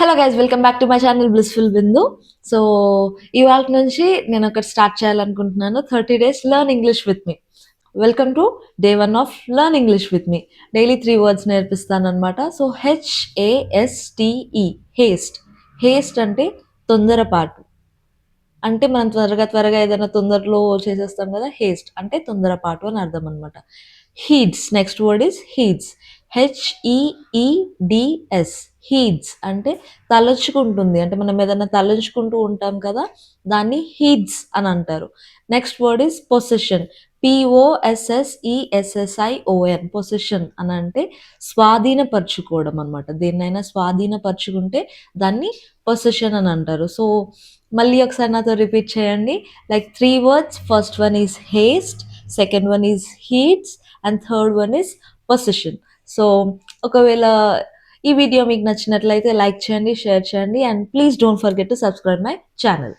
Hello guys, welcome back to my channel blissful Bindu. So ఇవాళ నుంచి నేను ఒకటి స్టార్ట్ చేయాలనుకుంటున్నాను. 30 days learn English with me. Welcome to day 1 of learn English with me. Daily 3 words నేర్పిస్తాను అనమాట. So HASTE, Heist. Heist అంటే తొందరపాటు. అంటే మనం త్వరగా ఏదైనా తొందరలో చేసేస్తాం కదా, హేస్ట్ అంటే తొందరపాటు అని అర్థం అనమాట. హీడ్స్, నెక్స్ట్ వర్డ్ ఈస్ హీడ్స్. HEEDS, హీడ్స్ అంటే తలచుకుంటుంది. అంటే మనం ఏదైనా తలంచుకుంటూ ఉంటాం కదా, దాన్ని హీడ్స్ అని అంటారు. Next word is possession. POSSESSION, possession అని అంటే స్వాధీనపరుచుకోవడం అనమాట. దేన్నైనా స్వాధీనపరుచుకుంటే దాన్ని పొసెషన్ అని అంటారు. సో మళ్ళీ ఒకసారి నాతో రిపీట్ చేయండి. Like 3 words. First one is haste, second one is heats and third one is position. So ఒకవేళ ఈ వీడియో మీకు నచ్చినట్లయితే లైక్ చేయండి, షేర్ చేయండి and please don't forget to subscribe my channel.